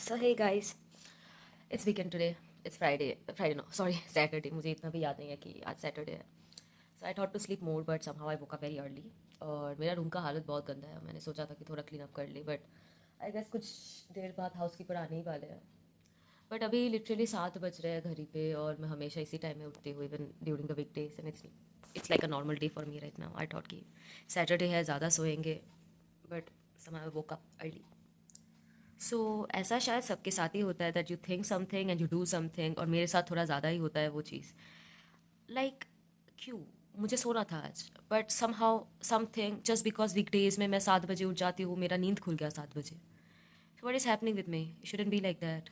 So hey guys, it's weekend today. It's Friday. Friday no, sorry, Saturday. मुझे इतना भी याद नहीं है कि आज Saturday है. So I thought to sleep more, but somehow I woke up very early. और मेरा रूम का हालत बहुत गंदा है. मैंने सोचा था कि थोड़ा क्लीन अप कर ले, but I guess कुछ देर बाद हाउसकीपर आने ही वाले हैं. बट अभी लिटरली 7 बज रहे हैं घड़ी पे और मैं हमेशा इसी टाइम में उठती हूँ even during the weekdays and it's like a normal day for me right now. I thought कि सैटरडे है, ज़्यादा सोएंगे, बट समय वोक अप अर्ली. सो ऐसा शायद सबके साथ ही होता है that you think something and you do something, और मेरे साथ थोड़ा ज़्यादा ही होता है वो चीज़. लाइक क्यों मुझे सोना था आज, but somehow something just because weekdays में मैं 7 बजे उठ जाती हूँ, मेरा नींद खुल गया 7 बजे. What is happening with me? It shouldn't be like that.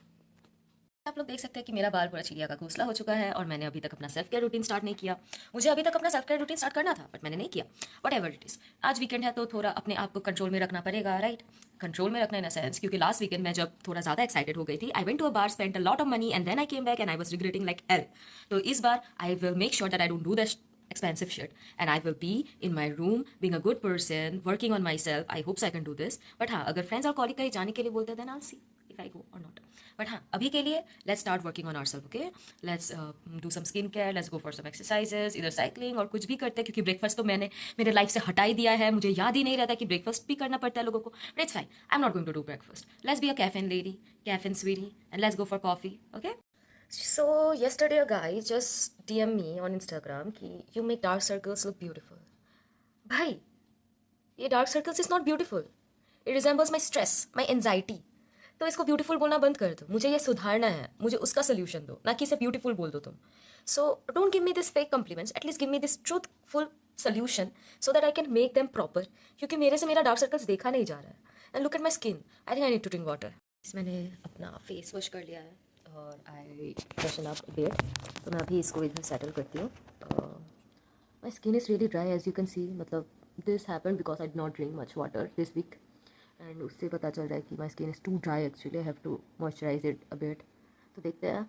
आप लोग देख सकते हैं कि मेरा बाल पूरा चिड़िया का घोंसला हो चुका है और मैंने अभी तक अपना सेल्फ केयर रूटीन स्टार्ट नहीं किया. मुझे अभी तक अपना सेल्फ केयर रूटीन स्टार्ट करना था बट मैंने नहीं किया. वट एवर इट इज़, आज वीकेंड है तो थोड़ा अपने आप को कंट्रोल में रखना पड़ेगा, राइट? कंट्रोल में रखना इन अ सेंस क्योंकि लास्ट वीकेंड मैं जब थोड़ा ज़्यादा एक्साइटेड हो गई थी, I went to a bar, spent a lot of money and then I came back and I was regretting like hell. तो इस बार I will make sure that I don't do that expensive shit and I will be in my room being a good person working on myself. I hope so I can do this. But हाँ, अगर friends और colleague कहीं जाने के लिए बोलते हैं then I'll see if I go or not. But हाँ, अभी के लिए let's start working on ourselves, okay? Let's do some skin care, let's go for some exercises, either cycling और कुछ भी करते हैं, क्योंकि ब्रेकफास्ट तो मैंने मेरे लाइफ से हटा ही दिया है. मुझे याद ही नहीं रहता कि ब्रेकफास्ट भी करना पड़ता है लोगों को. But it's fine. I'm not going to do breakfast. Let's be a caffeine lady, caffeine sweetie, and let's go for coffee, okay? So yesterday a guy just DM me on Instagram कि you make dark circles look beautiful. भाई, ये dark circles is not beautiful. It resembles my stress, my anxiety. तो इसको beautiful बोलना बंद कर दो. मुझे ये सुधारना है, मुझे उसका सोल्यूशन दो, ना कि इसे ब्यूटीफुल बोल दो तुम. So don't give me this fake compliments, at least give me this truthful solution so that I can make them proper. क्योंकि मेरे से मेरा डार्क सर्कल्स देखा नहीं जा रहा है. And look at my skin, I think I need to drink water. मैंने अपना फेस वॉश कर लिया है और आई फ्रेशन अप बिट. तो मैं अभी इसको इधर सेटल करती हूँ. My skin is really dry as you can see. मतलब this happen because I did not drink much water this week and उससे पता चल रहा है कि my skin is too dry actually. I have to moisturise it a bit. तो देखते हैं.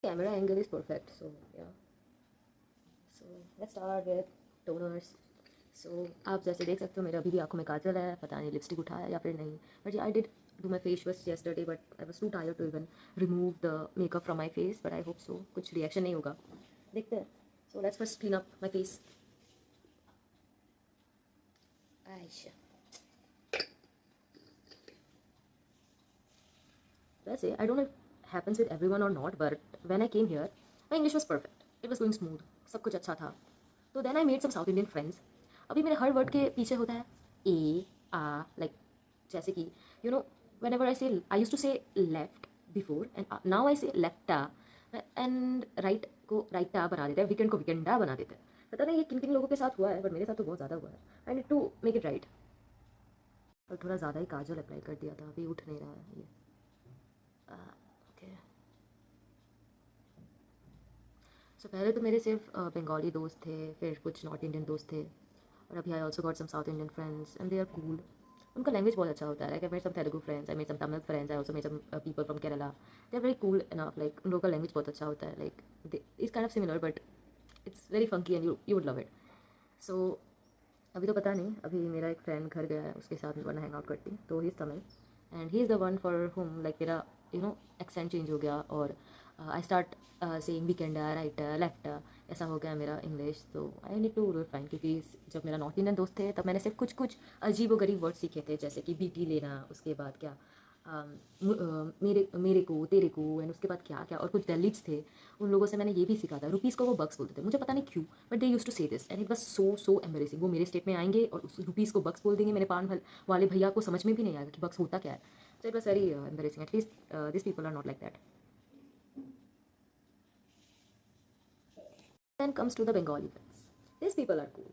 Camera angle is perfect, so yeah. So let's start with toners. So आप जैसे देख सकते हो मेरे अभी भी आंखों में काजल है. पता नहीं लिपस्टिक उठाया या फिर नहीं, but I did do my face wash yesterday but I was too tired to even remove the makeup from my face, but I hope so कुछ reaction नहीं होगा. देखते हैं. So let's first clean up my face. Aisha. वैसे I don't know if it happens with everyone or not, but when I came here my English was perfect. It was going smooth. सब कुछ अच्छा था. तो then I made some South Indian friends. अभी मेरे हर word के पीछे होता है ए आ, लाइक जैसे कि you know whenever I used to say left before and now I say lefta and right को राइटा बना देते हैं, वीकेंड को वीकेंडा बना देते हैं. पता नहीं ये किन किन लोगों के साथ हुआ है, बट मेरे साथ तो बहुत ज़्यादा हुआ है. I need to make it right. और थोड़ा ज़्यादा ही काजल अप्लाई कर दिया था, अभी उठ नहीं रहा है ये. ओके. सो पहले तो मेरे सिर्फ बंगाली दोस्त थे, फिर कुछ नॉर्थ इंडियन दोस्त थे, और अभी I also got some South Indian friends and they are cool. उनका लैंग्वेज बहुत अच्छा होता है. Like I made some Telugu friends, I made some Tamil friends, I also made some people from Kerala. They are very cool enough. Like उन लोगों का language बहुत अच्छा होता है. Like it's kind of similar but it's very funky and you would love it. So अभी तो पता नहीं. अभी मेरा एक फ्रेंड घर गया है, उसके साथ वरना हैंग आउट करती. तो he is Tamil and he is the one for home like मेरा एक्सेंट चेंज हो गया और I start saying weekend right left, ऐसा हो गया मेरा इंग्लिश. तो आई नीड टू रिफाइन, क्योंकि जब मेरा नॉर्थ इंडियन दोस्त थे तब मैंने सिर्फ कुछ कुछ अजीब व गरीब वर्ड सीखे थे, जैसे कि बीटी लेना, उसके बाद क्या मेरे मेरे को तेरे को, एंड उसके बाद क्या क्या. और कुछ दलित्स थे, उन लोगों से मैंने ये भी सीखा था. रुपीज़ को वो बक्स बोलते थे, मुझे पता नहीं क्यों, बट दे यूज टू से this and it was so एम्बेसिंग. वो मेरे स्टेट में आएंगे और उस रुपीज़ को बक्स बोल देंगे. मेरे पान वाले भैया को समझ में भी नहीं आएगा कि बक्स होता क्या है. So it was very embarrassing. At least this people are not like that. Then comes to the Bengali friends. This people are cool.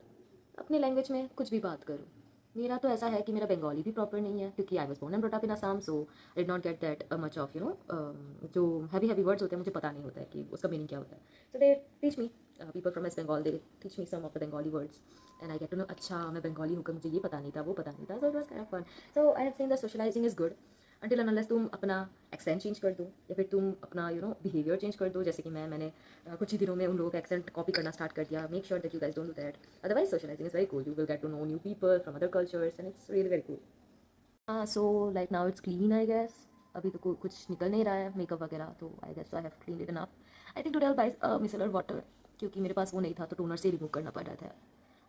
अपने लैंग्वेज में कुछ भी बात करो. मेरा तो ऐसा है कि मेरा बंगाली भी प्रॉपर नहीं है, क्योंकि I was born and brought up in Assam, so I did not get that much of जो हैवी वर्ड्स होते हैं मुझे पता नहीं होता है कि उसका मीनिंग क्या होता है. So they teach me, people from West Bengal, they teach me some of the Bengali words and I get to know. अच्छा, मैं बंगाली होकर मुझे ये पता नहीं था, वो पता नहीं था. So it was kind of fun. So I have seen the socializing is good until and unless तुम अपना एक्सेंट चेंज कर दो या फिर तुम अपना बिहेवियर चेंज कर दो. जैसे कि मैंने कुछ ही दिनों में उन लोगों का एक्सेंट कॉपी करना स्टार्ट कर दिया. Make sure that you guys don't do that. Otherwise socializing is very cool. You will get to know new people from other cultures and it's really very cool. So like now it's clean I guess. अभी तो कुछ निकल नहीं रहा है makeup वगैरह, तो I guess I have clean it enough. I think today I buy micellar water, क्योंकि मेरे पास वो नहीं था तो टोनर से रिमूव करना पड़ रहा था.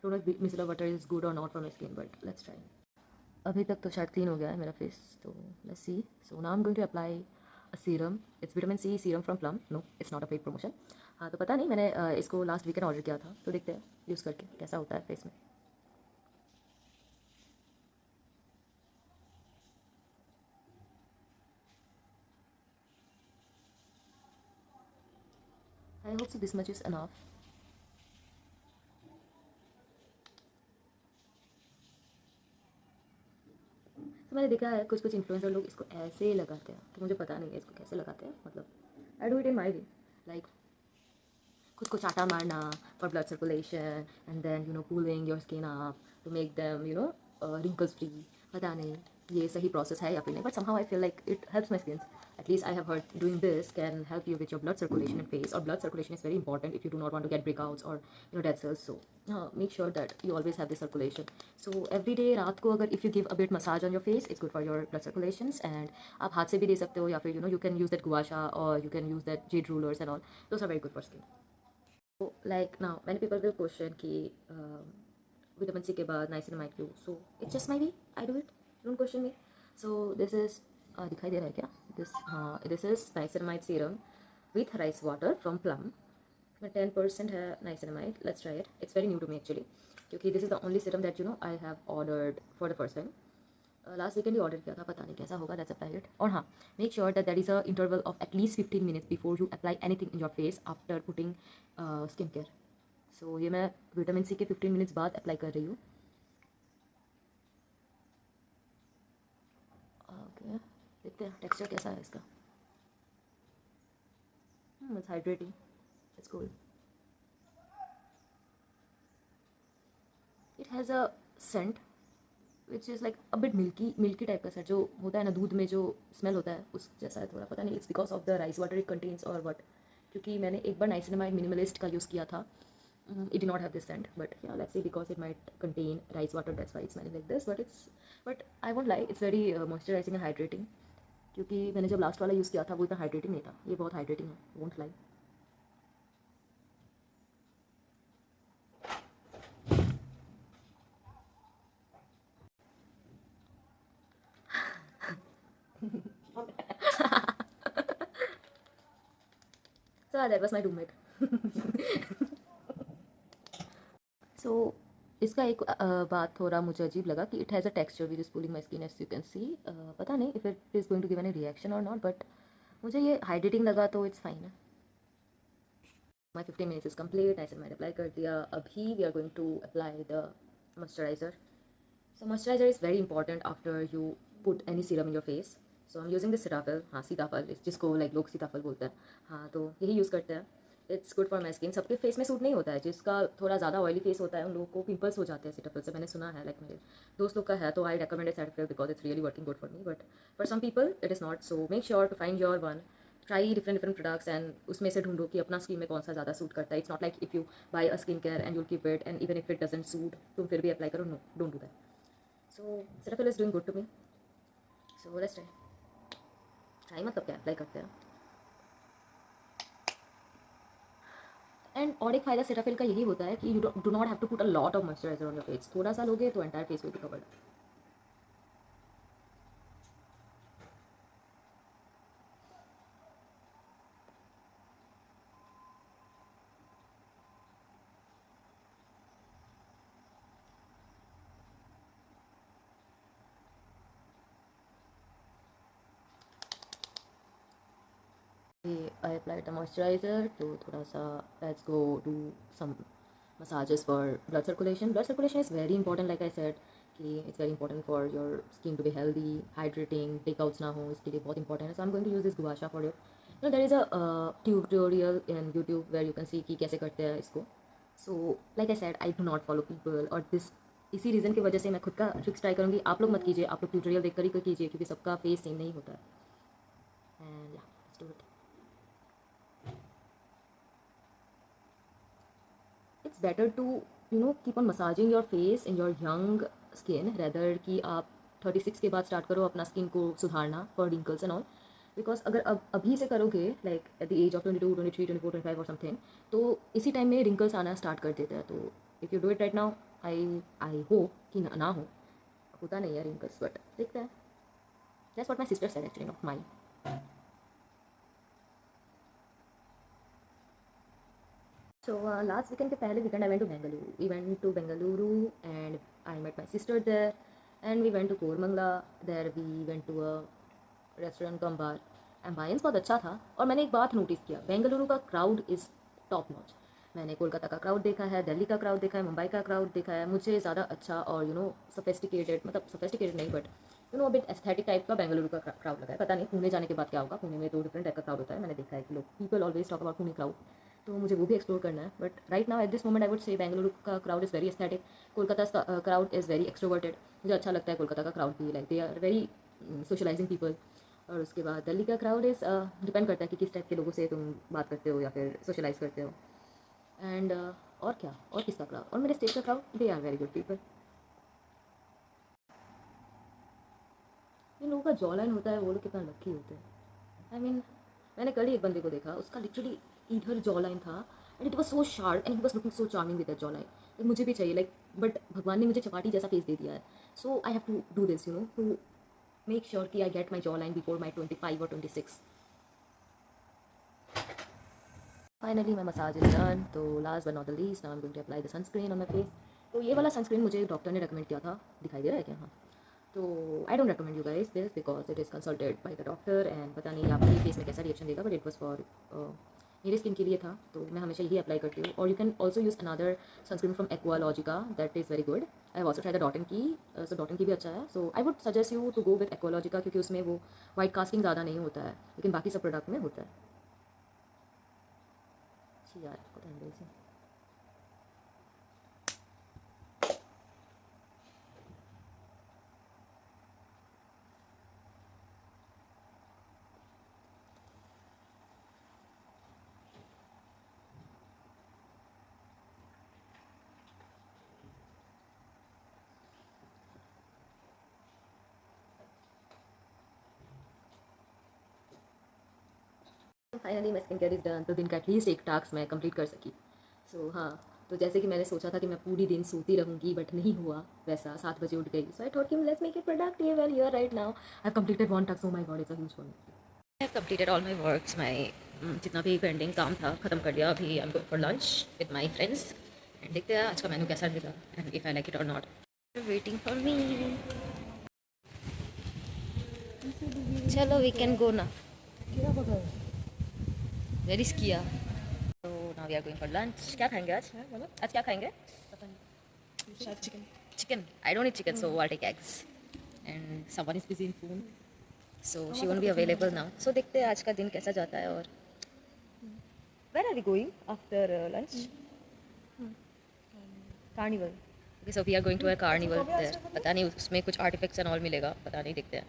Toner micellar water is good or not for my skin, but let's try. अभी तक तो शायद क्लीन हो गया है मेरा फेस, तो let's see. So now I am going to apply a serum. It's vitamin C serum from Plum. No, it's not a paid promotion. हाँ, तो पता नहीं, मैंने इसको लास्ट वीकेंड ऑर्डर किया था, तो देखते हैं यूज़ करके कैसा होता है फेस में. I hope so this much is enough. तो मैंने देखा है कुछ कुछ इन्फ्लुएंसर लोग इसको ऐसे लगाते हैं, तो मुझे पता नहीं है इसको कैसे लगाते हैं. मतलब I do it in my way, like खुद को चाटा मारना for blood circulation and then cooling your skin up to make them wrinkles free. पता नहीं ये सही प्रोसेस है या फिर नहीं, but somehow I feel like it helps my skin. At least I have heard doing this can help you with your blood circulation in face, or blood circulation is very important if you do not want to get breakouts or dead cells. So make sure that you always have this circulation. So every day रात को अगर if you give a bit massage on your face, it's good for your blood circulations. And आप हाथ से भी दे सकते हो, या फिर you can use that gua sha, or you can use that jade rulers and all. Those are very good for skin. So like now many people will question कि vitamin C के बाद नाइसिनामाइड क्यों. So it's just my way, I do it, don't question me. So this is दिखाई दे रहा है क्या this. हाँ, this is niacinamide serum with rice water from Plum. में 10% है niacinamide. Let's try it. It's very new to me actually, क्योंकि this is the only serum that I have ordered for the first time. Last weekend he order किया था, पता नहीं कैसा होगा. Let's apply it. और हाँ, make sure that there is a interval of at least 15 minutes before you apply anything in your face after putting skin care. So ये मैं विटामिन सी के 15 minutes बाद अप्लाई कर रही हूँ. ओके, देखते हैं टेक्सचर कैसा है इसका. It's hydrating, it's cool. It has a scent which is like a bit milky milky type का सेंट, जो होता है ना दूध में जो स्मेल होता है उस जैसा है थोड़ा. पता नहीं it's because of the rice water it contains और वट. क्योंकि मैंने एक बार नाइसिनामाइड मिनिमलिस्ट का यूज़ किया था. It did not have this scent, but yeah, let's see, because it might contain rice water, that's why it's smelling like this. But I won't lie, it's very moisturizing and hydrating. क्योंकि मैंने जब last वाला use किया था वो इतना hydrating नहीं था. ये बहुत हाइड्रेटिंग है, won't lie. So that was my roommate. So इसका एक बात थोड़ा मुझे अजीब लगा कि it has a texture which is pulling my skin, as you can see. पता नहीं if it is going to give any reaction और नॉट, बट मुझे ये हाइड्रेटिंग लगा तो इट्स फाइन है. My 15 minutes is complete. ऐसे मैंने अप्लाई कर दिया. अभी we are going to apply the moisturizer. So moisturizer is very important after you put any serum in your face. So I'm using the Cetaphil. हाँ, सीताफल जिसको like लोग सीताफल बोलते हैं. हाँ, तो यही यूज़ करते हैं. It's good for my skin. सबके फेस में सूट नहीं होता है. जिसका थोड़ा ज़्यादा ऑयली फेस होता है उन लोगों को पिंपल्स हो जाते हैं सीताफल से, मैंने सुना है. लाइक मेरे दोस्त लोग का है, तो I recommend Cetaphil because it's really working good for me. But for some people it is not. So make sure to find your one. Try different different products and उसमें से ढूंढो कि अपना स्किन में कौन सा ज़्यादा सूट करता है. It's not like if you buy a skin care and you'll keep it and even if it doesn't suit तुम फिर भी अप्लाई करो. No, don't do that. So Cetaphil is doing good to me. So let's try. Try मतलब क्या, apply करते हैं. And और एक फ़ायदा Cetaphil का यही होता है कि you do not have to put a lot of moisturizer on your face. थोड़ा सा लोगे तो entire face will be covered. I applied the moisturizer. तो थोड़ा सा let's go do some massages for blood circulation. Blood circulation is very important, like I said कि it's very important for your skin to be healthy, hydrating, breakouts ना हो, इसके लिए बहुत important है. So I'm going to use this gua sha for you. There is a tutorial in YouTube where you can see कि कैसे करते हैं इसको. So like I said, I do not follow people और this इसी reason की वजह से मैं खुद का ट्रिक्स ट्राई करूँगी. आप लोग मत कीजिए, आप लोग ट्यूटोरियल देख कर ही कीजिए, क्योंकि सबका फेस सेम नहीं होता है. एंड या let's do it. It's better to keep on massaging your face in your young skin rather कि आप 36 के बाद स्टार्ट करो अपना स्किन को सुधारना for wrinkles and all. Because अगर अब अभी से करोगे like at the age of 22, 23, 24, 25 और समथिंग, तो इसी टाइम में रिंकल्स आना स्टार्ट कर देते हैं। तो if you do it right now, I hope कि ना हो, होता नहीं है रिंकल्स, बट देखते हैं। That's what my sister said actually, not mine. So last weekend के पहले weekend I went to Bengaluru. We went to Bengaluru and I met my sister there, and we went to Koramangala. There we went to a restaurant cum bar. एम्बायंस बहुत अच्छा था। और मैंने एक बात notice किया, बेंगलुरु का क्राउड इज़ टॉप नॉच। मैंने कोलकाता का क्राउड देखा है, दिल्ली का क्राउड देखा है, मुंबई का क्राउड देखा है। मुझे ज़्यादा अच्छा और सोफेस्टिकेटेड, मतलब सोफेस्टिकेटेड नहीं बट बिट एस्थेटिक टाइप का बेंगलुरु का क्राउड लगा है। पता नहीं पुणे जाने के बाद क्या होगा। पुणे में 2 डिफरेंट टाइप का क्राउड होता है। मैंने देखा है कि लोग people always talk about Pune crowd, तो मुझे वो भी एक्सप्लोर करना है। But right now at this moment I would say Bengaluru का crowd is very aesthetic, Kolkata का क्राउड इज़ वेरी एक्सट्रोवर्टेड। मुझे अच्छा लगता है कोलकाता का क्राउड भी, like they are very socializing people. और उसके बाद दिल्ली का क्राउड इज़ डिपेंड करता है कि किस टाइप के लोगों से तुम बात करते हो या फिर सोशलाइज करते हो। एंड और क्या, और किसका क्राउड, और मेरे स्टेट का crowd, they are very good people. इन लोगों का जॉ लाइन होता है, वो लोग कितना लकी होते हैं। आई मीन मैंने कल ही एक बंदे को देखा, उसका लिटरली इधर जॉ लाइन था and it was so sharp and he was looking so charming with that jaw line. मुझे भी चाहिए लाइक, बट भगवान ने मुझे चपाटी जैसा फेस दे दिया है। So I have to do this to make sure कि I get my jawline before my 25 और 26। Finally my massage is done. तो last but not the least, now I am going to apply the sunscreen on my face. तो ये वाला sunscreen मुझे doctor ने recommend किया था, दिखाई दे रहा है क्या? हाँ। तो I don't recommend you guys this because it is consulted by the doctor and पता नहीं आपके फेस में कैसा रिएक्शन देगा, बट इट वॉज फॉर मेरे स्किन के लिए था, तो मैं हमेशा यही अप्लाई करती हूँ। और you can also use another sunscreen from Aqualogica, that is very good. I have also try the Dot and Key, so Dot and Key भी अच्छा है। So I would suggest you to go with Aqualogica, क्योंकि उसमें वो वाइट कास्टिंग ज़्यादा नहीं होता है, लेकिन बाकी सब प्रोडक्ट में होता है। जी यार पता नहीं से फाइनली मैं स्किन केयर इज डन। तो दिन का एटलीस्ट एक टास्क मैं कंप्लीट कर सकी। सो हाँ, तो जैसे कि मैंने सोचा था कि मैं पूरी दिन सोती रहूँगी, बट नहीं हुआ वैसा। 7 बजे उठ गई। सो आई थॉट कि let's make it productive and here right now I have completed 1 task. Oh my God, it's a huge for me. I have completed all my works, my जितना भी पेंडिंग काम था ख़त्म कर दिया। अभी आई am going for lunch with my friends and देखते हैं आज का मेनू कैसा मिला and if I like it और नॉट। Waiting for me. चलो वी कैन गो ना। वेरी स्किया। तो now we are going for lunch. क्या खाएंगे आज? आज क्या खाएंगे? पता नहीं, शायद chicken. Chicken? I don't eat chicken, so I take eggs and someone is busy in phone, so she won't be available now. So देखते हैं आज का दिन कैसा जाता है। और where are we going after lunch? Carnival. Okay, so we are going to a carnival there. पता नहीं उसमें कुछ आर्टिफैक्ट्स एंड ऑल मिलेगा, पता नहीं, देखते हैं।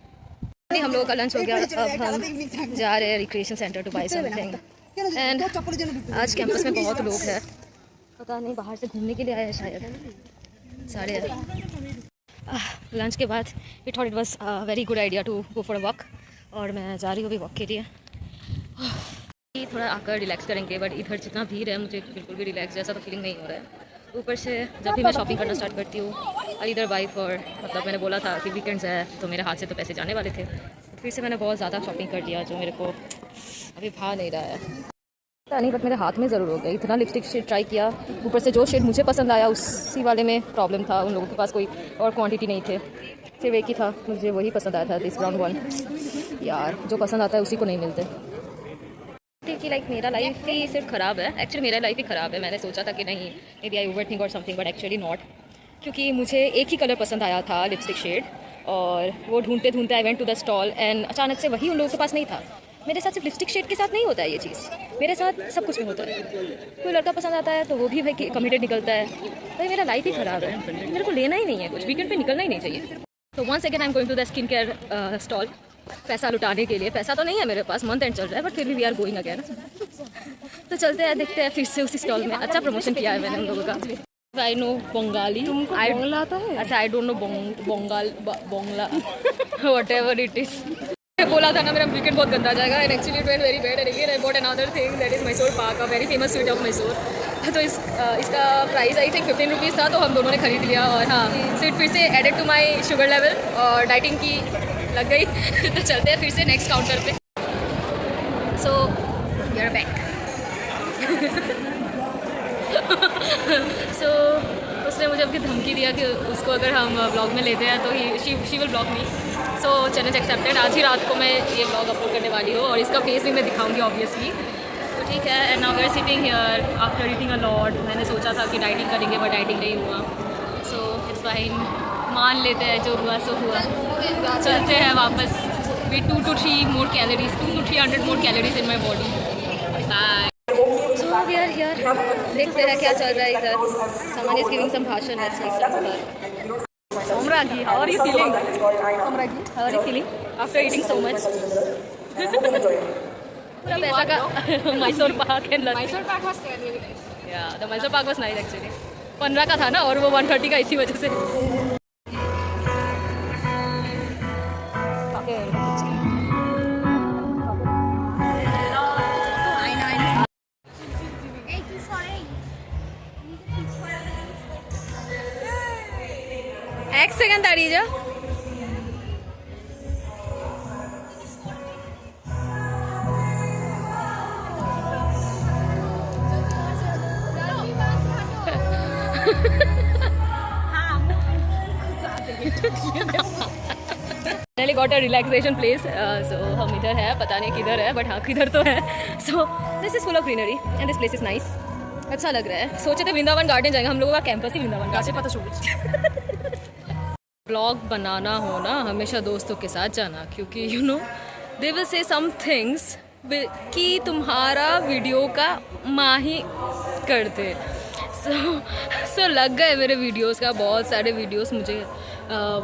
नहीं, हम लोगों का लंच हो गया। अब हम जा रहे हैं recreation center to buy something and आज कैंपस में बहुत लोग हैं, पता नहीं बाहर से घूमने के लिए आए हैं शायद सारे। लंच के बाद we thought it was very good idea to go for a walk, और मैं जा रही हूँ अभी वॉक के लिए। थोड़ा आकर रिलैक्स करेंगे, बट इधर जितना भीड़ है मुझे बिल्कुल भी रिलैक्स जैसा तो फीलिंग नहीं हो रहा है। ऊपर से जब भी मैं शॉपिंग करना स्टार्ट करती हूँ और इधर बाई फॉर, मतलब मैंने बोला था कि वीकेंड्स है तो मेरे हाथ से तो पैसे जाने वाले थे, फिर से मैंने बहुत ज़्यादा शॉपिंग कर दिया जो मेरे को अभी भा नहीं रहा है। पता नहीं, बट मेरे हाथ में ज़रूर हो गया। इतना लिपस्टिक शेड ट्राई किया, ऊपर से जो शेड मुझे पसंद आया उसी वाले में प्रॉब्लम था। उन लोगों के पास कोई और क्वांटिटी नहीं थे, सिर्फ एक ही था, मुझे वही पसंद आया था, दिस ब्राउन वन। यार जो पसंद आता है उसी को नहीं मिलते। कि लाइक मेरा लाइफ ही सिर्फ ख़राब है। एक्चुअली मेरा लाइफ ही ख़राब है। मैंने सोचा था कि नहीं, maybe I overthink और समथिंग, बट एक्चुअली नॉट। क्योंकि मुझे एक ही कलर पसंद आया था, लिपस्टिक शेड, और वो ढूंढते ढूंढते I went to the stall and अचानक से वही उन लोगों के पास नहीं था। मेरे साथ सिर्फ लिपस्टिक शेड के साथ नहीं होता है ये चीज़, मेरे साथ सब कुछ में होता है। कोई लड़का पसंद आता है तो वो भी भाई कमिटेड निकलता है। भाई मेरा लाइफ ही ख़राब है, मेरे को लेना ही नहीं है कुछ, वीकेंड पे निकलना ही नहीं चाहिए। तो once again I am going to the skin care stall, पैसा लुटाने के लिए। पैसा तो नहीं है मेरे पास, मंथ एंड चल रहा है, बट फिर भी वी आर गोइंग अगेन। तो चलते हैं, देखते हैं फिर से उसी स्टॉल में। अच्छा प्रमोशन किया है मैंने उन लोगों का। I know Bengali. तुमको बोंगला आता है? अच्छा, I don't know Bangla whatever it is. बोला था ना मेरा वीकेंड बहुत गंदा जाएगा and actually it went very bad and again I bought another thing that is Mysore pak, a very famous sweet of Mysore. तो इसका प्राइस आई थिंक 15 रुपीज़ था, तो हम दोनों ने खरीद लिया. और हाँ, स्वीट फिर से added to my sugar level और डाइटिंग की लग गई. तो चलते हैं फिर से नेक्स्ट काउंटर पे. So we are back. So उसने मुझे अभी धमकी दिया कि उसको अगर हम ब्लॉग में लेते हैं तो she will blog me. So challenge accepted. आज ही रात को मैं ये ब्लॉग अपलोड करने वाली हूँ और इसका फेस भी मैं दिखाऊंगी ऑब्वियसली. तो ठीक है. And now we are sitting here after eating a lot. मैंने सोचा था कि डाइटिंग करेंगे बट डाइटिंग नहीं हुआ. सो इट्स फाइन, मान लेते हैं जो हुआ सो हुआ. चलते हैं वापस. With 2 to 3 more calories, 200 to 300 more calories in my body. Bye. So we are here. देखते हैं क्या चल रहा है इधर. Someone is giving some भाषण. Let's listen. Samragi, how are you feeling? Samragi, how are you feeling after eating so much? पूरा पैसा का Mysore pak and lassi. Mysore Pak was really nice. Yeah, the Mysore Pak was nice actually. 15 का था ना और वो 130 का इसी वजह से. एक सेकंड दाঁড়িয়ে যা. Finally got a relaxation place. So हम इधर है, पता नहीं किधर है बट हाँ किधर तो है. So this is full of greenery and this place is nice. अच्छा लग रहा है. सोचे थे वृंदावन गार्डन जाएंगे. हम लोगों का कैंपस ही वृंदावन गार्डन. पता छोड़. ब्लॉग बनाना हो ना हमेशा दोस्तों के साथ जाना, क्योंकि you know they will say some things कि तुम्हारा वीडियो का माही कर दे. सो लग गए मेरे वीडियोस का. बहुत सारे वीडियोस मुझे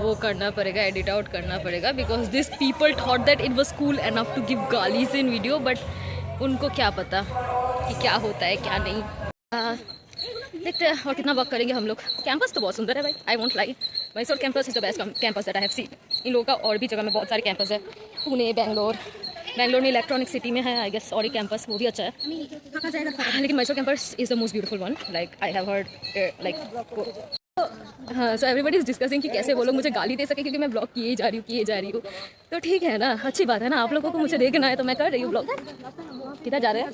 वो करना पड़ेगा, एडिट आउट करना पड़ेगा, because this people thought that it was cool enough to give गालीज इन वीडियो. बट उनको क्या पता कि क्या होता है क्या नहीं. देखते हैं और कितना वर्क करेंगे हम लोग. कैंपस तो बहुत सुंदर है भाई, I won't lie. Mysore campus is the best campus that I have seen. इन लोगों का और भी जगह में बहुत सारे कैंपस है. पुणे, बेंगलोर में इलेक्ट्रॉनिक सिटी में है आई गेस और एक कैंपस, वो भी अच्छा है. लेकिन Mysore campus is the most beautiful one. Like I have heard like. हाँ, सो एवरीबडी इज़ डिस्कसिंग कि कैसे वो लोग मुझे गाली दे सके क्योंकि मैं ब्लॉग किए जा रही हूँ. तो ठीक है ना, अच्छी बात है ना. आप लोगों को मुझे देखना है तो मैं कर रही हूँ ब्लॉग. किधर जा रहे हैं?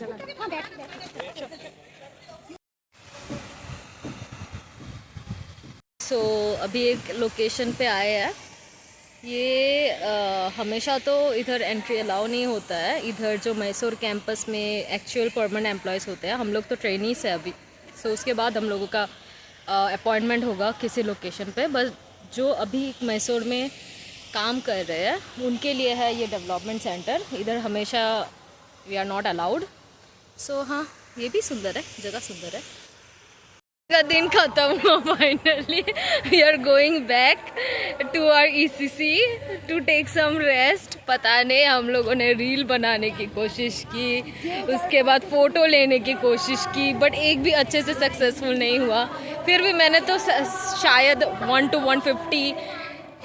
सो अभी एक लोकेशन पे आए हैं. ये हमेशा तो इधर एंट्री अलाउ नहीं होता है. इधर जो मैसूर कैंपस में एक्चुअल परमानेंट एम्प्लॉयज़ होते हैं, हम लोग तो ट्रेनीस है अभी. सो उसके बाद हम लोगों का अपॉइंटमेंट होगा किसी लोकेशन पे. बस जो अभी मैसूर में काम कर रहे हैं उनके लिए है ये डेवलपमेंट सेंटर. इधर हमेशा वी आर नॉट अलाउड. सो हाँ, ये भी सुंदर है, जगह सुंदर है. का दिन खत्म हुआ finally. We are going back to our ECC to take some rest. पता नहीं, हम लोगों ने रील बनाने की कोशिश की, उसके बाद फ़ोटो लेने की कोशिश की, बट एक भी अच्छे से सक्सेसफुल नहीं हुआ. फिर भी मैंने तो शायद 1 to 150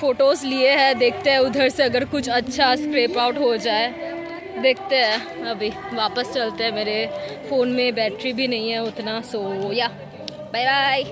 फ़ोटोज़ लिए हैं. देखते हैं उधर से अगर कुछ अच्छा स्क्रैप आउट हो जाए. देखते हैं. अभी वापस चलते हैं. मेरे फ़ोन में बैटरी भी नहीं है उतना. सो या बाय बाय.